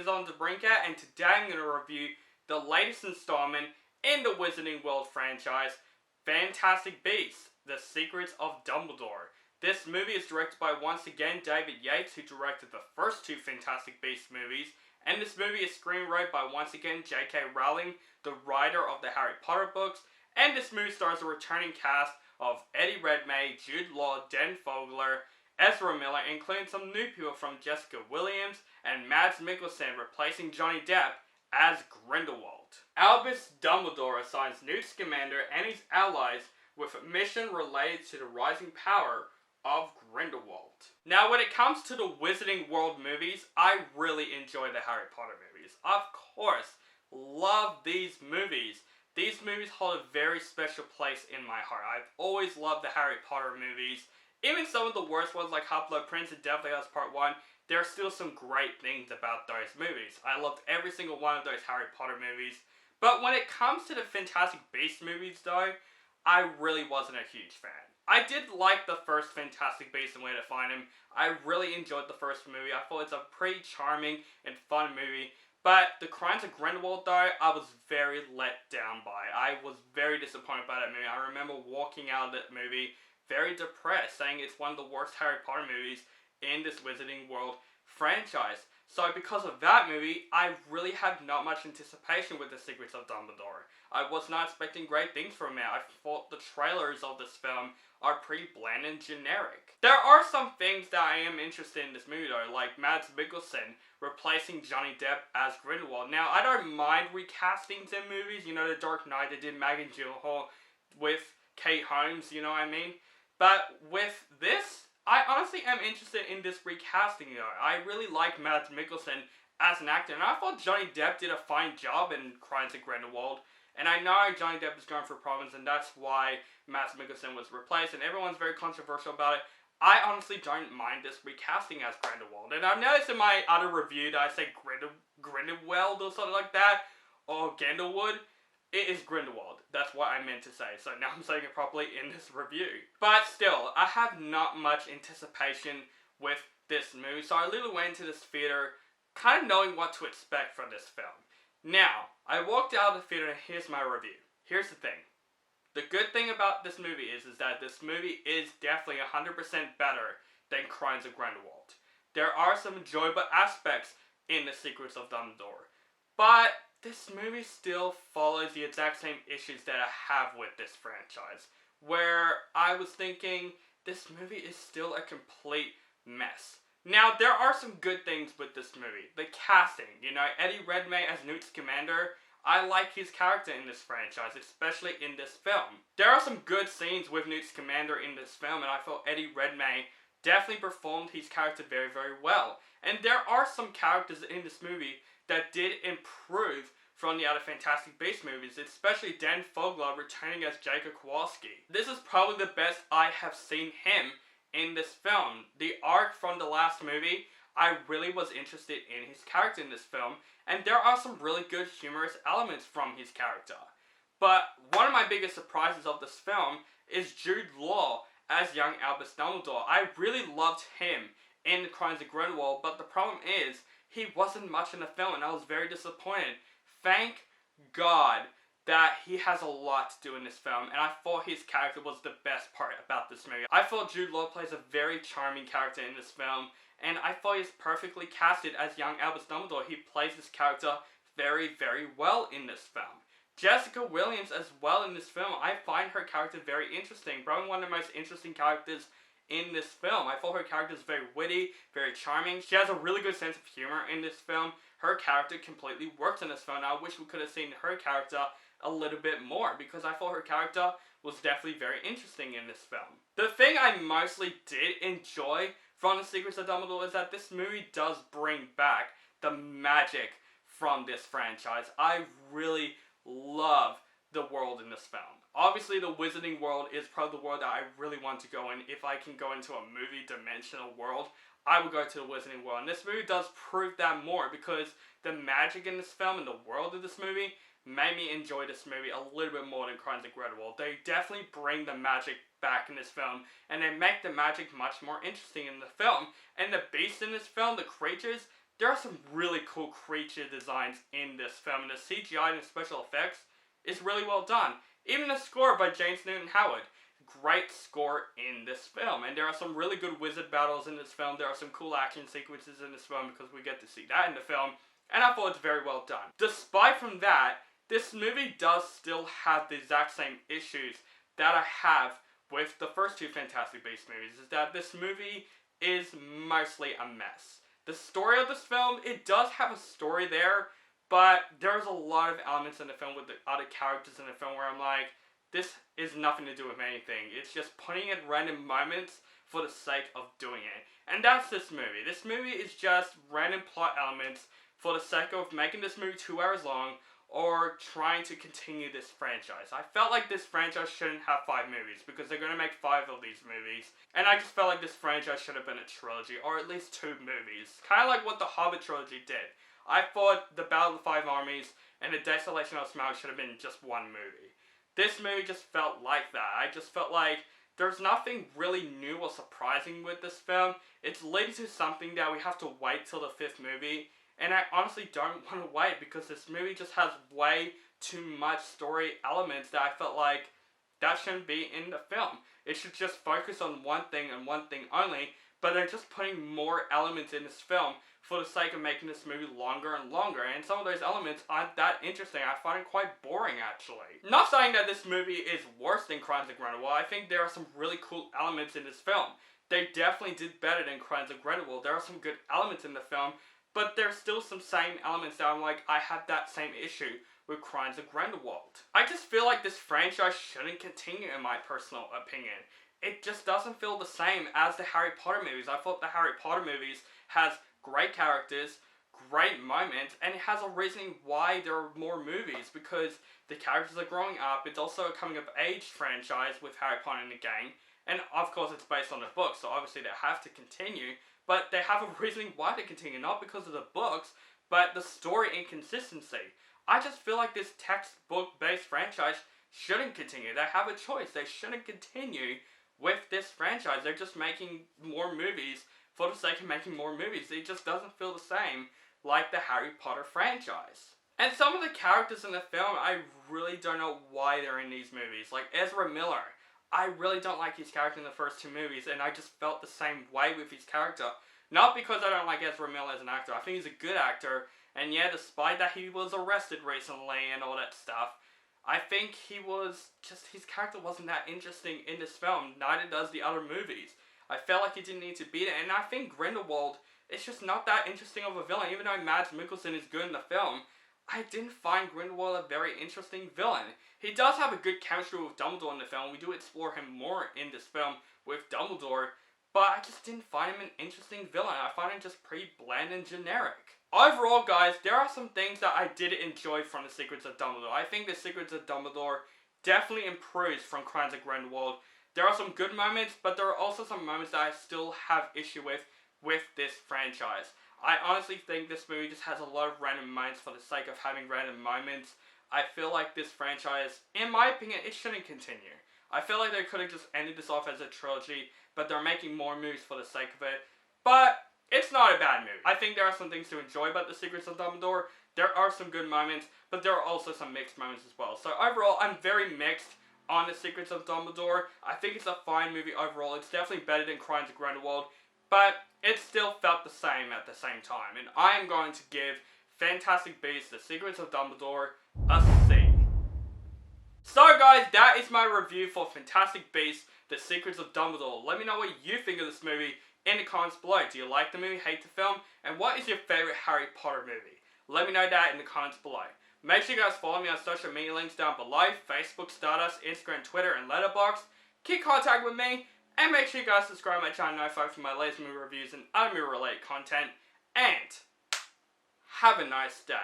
On the Brink at, and today I'm going to review the latest installment in the Wizarding World franchise, Fantastic Beasts: The Secrets of Dumbledore. This movie is directed by, once again, David Yates, who directed the first two Fantastic Beasts movies, and this movie is screenwritten by, once again, J.K. Rowling, the writer of the Harry Potter books, and this movie stars a returning cast of Eddie Redmayne, Jude Law, Fogler, Ezra Miller, including some new people from Jessica Williams and Mads Mikkelsen replacing Johnny Depp as Grindelwald. Albus Dumbledore assigns Newt Scamander and his allies with a mission related to the rising power of Grindelwald. Now, when it comes to the Wizarding World movies, I really enjoy the Harry Potter movies. Of course, love these movies. These movies hold a very special place in my heart. I've always loved the Harry Potter movies. Even some of the worst ones like Half-Blood Prince and Deathly Hallows Part 1, there are still some great things about those movies. I loved every single one of those Harry Potter movies. But when it comes to the Fantastic Beasts movies though, I really wasn't a huge fan. I did like the first Fantastic Beasts and Where to Find Him. I really enjoyed the first movie. I thought it's a pretty charming and fun movie. But The Crimes of Grindelwald though, I was very let down by. I was very disappointed by that movie. I remember walking out of that movie very depressed, saying it's one of the worst Harry Potter movies in this Wizarding World franchise. So because of that movie, I really had not much anticipation with The Secrets of Dumbledore. I was not expecting great things from it. I thought the trailers of this film are pretty bland and generic. There are some things that I am interested in this movie though, like Mads Mikkelsen replacing Johnny Depp as Grindelwald. Now, I don't mind recastings in movies. You know, The Dark Knight, they did Maggie Gyllenhaal with Kate Holmes, you know what I mean? But with this, I honestly am interested in this recasting though. I really like Mads Mikkelsen as an actor, and I thought Johnny Depp did a fine job in Crimes of Grindelwald. And I know Johnny Depp is going for problems, and that's why Mads Mikkelsen was replaced, and everyone's very controversial about it. I honestly don't mind this recasting as Grindelwald. And I've noticed in my other review that I say Grindelwald or something like that, or Grindelwood. It is Grindelwald. That's what I meant to say. So now I'm saying it properly in this review. But still, I have not much anticipation with this movie. So I literally went into this theater kind of knowing what to expect from this film. Now, I walked out of the theater and here's my review. Here's the thing. The good thing about this movie is that this movie is definitely 100% better than Crimes of Grindelwald. There are some enjoyable aspects in The Secrets of Dumbledore. But this movie still follows the exact same issues that I have with this franchise, where I was thinking this movie is still a complete mess. Now, there are some good things with this movie. The casting, you know, Eddie Redmayne as Newt Scamander, I like his character in this franchise, especially in this film. There are some good scenes with Newt Scamander in this film, and I felt Eddie Redmayne definitely performed his character very, very well. And there are some characters in this movie that did improve from the other Fantastic Beasts movies, especially Fogler returning as Jacob Kowalski. This is probably the best I have seen him in this film. The arc from the last movie, I really was interested in his character in this film, and there are some really good humorous elements from his character. But one of my biggest surprises of this film is Jude Law as young Albus Dumbledore. I really loved him in The Crimes of Grindelwald, but the problem is, he wasn't much in the film, and I was very disappointed. Thank God that he has a lot to do in this film, and I thought his character was the best part about this movie. I thought Jude Law plays a very charming character in this film, and I thought he's perfectly casted as young Albus Dumbledore. He plays this character very, very well in this film. Jessica Williams as well in this film, I find her character very interesting. Probably one of the most interesting characters in this film. I thought her character is very witty, very charming. She has a really good sense of humor in this film. Her character completely works in this film. I wish we could have seen her character a little bit more, because I thought her character was definitely very interesting in this film. The thing I mostly did enjoy from The Secrets of Dumbledore is that this movie does bring back the magic from this franchise. I really love the world in this film. Obviously, the Wizarding World is probably the world that I really want to go in. If I can go into a movie dimensional world, I would go to the Wizarding World. And this movie does prove that more, because the magic in this film and the world of this movie made me enjoy this movie a little bit more than Crimes of Grindelwald. They definitely bring the magic back in this film, and they make the magic much more interesting in the film. And the beasts in this film, the creatures, there are some really cool creature designs in this film, and the CGI and the special effects is really well done. Even the score by James Newton Howard. Great score in this film, and there are some really good wizard battles in this film. There are some cool action sequences in this film because we get to see that in the film, and I thought it's very well done. Despite from that, this movie does still have the exact same issues that I have with the first two Fantastic Beasts movies, is that this movie is mostly a mess. The story of this film, it does have a story there, but there's a lot of elements in the film with the other characters in the film where I'm like, this is nothing to do with anything. It's just putting in random moments for the sake of doing it. And that's this movie. This movie is just random plot elements for the sake of making this movie 2 hours long or trying to continue this franchise. I felt like this franchise shouldn't have 5 movies because they're going to make 5 of these movies. And I just felt like this franchise should have been a trilogy or at least 2 movies. Kind of like what the Hobbit trilogy did. I thought the Battle of the Five Armies and the Desolation of Smaug should have been just 1 movie. This movie just felt like that. I just felt like there's nothing really new or surprising with this film. It's leading to something that we have to wait till the 5th movie. And I honestly don't want to wait because this movie just has way too much story elements that I felt like that shouldn't be in the film. It should just focus on one thing and one thing only. But they're just putting more elements in this film for the sake of making this movie longer and longer, and some of those elements aren't that interesting. I find it quite boring, actually. Not saying that this movie is worse than Crimes of Grindelwald. I think there are some really cool elements in this film. They definitely did better than Crimes of Grindelwald. There are some good elements in the film, but there's still some same elements that I'm like, I had that same issue with Crimes of Grindelwald. I just feel like this franchise shouldn't continue, in my personal opinion. It just doesn't feel the same as the Harry Potter movies. I thought the Harry Potter movies has great characters, great moments, and it has a reasoning why there are more movies, because the characters are growing up. It's also a coming of age franchise with Harry Potter in the game, and of course it's based on the books, so obviously they have to continue, but they have a reasoning why they continue, not because of the books, but the story inconsistency. I just feel like this textbook-based franchise shouldn't continue. They have a choice. They shouldn't continue with this franchise. They're just making more movies for the sake of making more movies. It just doesn't feel the same like the Harry Potter franchise. And some of the characters in the film, I really don't know why they're in these movies. Like Ezra Miller, I really don't like his character in the first 2 movies, and I just felt the same way with his character. Not because I don't like Ezra Miller as an actor. I think he's a good actor, and yeah, despite that he was arrested recently and all that stuff, I think his character wasn't that interesting in this film. Neither does the other movies. I felt like he didn't need to be there, and I think Grindelwald is just not that interesting of a villain. Even though Mads Mikkelsen is good in the film, I didn't find Grindelwald a very interesting villain. He does have a good chemistry with Dumbledore in the film. We do explore him more in this film with Dumbledore, but I just didn't find him an interesting villain. I find him just pretty bland and generic. Overall, guys, there are some things that I did enjoy from The Secrets of Dumbledore. I think The Secrets of Dumbledore definitely improves from Crimes of Grindelwald. There are some good moments, but there are also some moments that I still have issue with this franchise. I honestly think this movie just has a lot of random moments for the sake of having random moments. I feel like this franchise, in my opinion, it shouldn't continue. I feel like they could have just ended this off as a trilogy, but they're making more movies for the sake of it. But it's not a bad movie. I think there are some things to enjoy about The Secrets of Dumbledore. There are some good moments, but there are also some mixed moments as well. So overall, I'm very mixed on The Secrets of Dumbledore. I think it's a fine movie overall. It's definitely better than Crimes of Grindelwald, but it still felt the same at the same time. And I am going to give Fantastic Beasts: The Secrets of Dumbledore a C. So guys, that is my review for Fantastic Beasts: The Secrets of Dumbledore. Let me know what you think of this movie in the comments below. Do you like the movie, hate the film, and what is your favorite Harry Potter movie? Let me know that in the comments below. Make sure you guys follow me on social media links down below: Facebook, Stardust, Instagram, Twitter, and Letterboxd. Keep contact with me, and make sure you guys subscribe to my channel notified for my latest movie reviews and other movie related content. And have a nice day.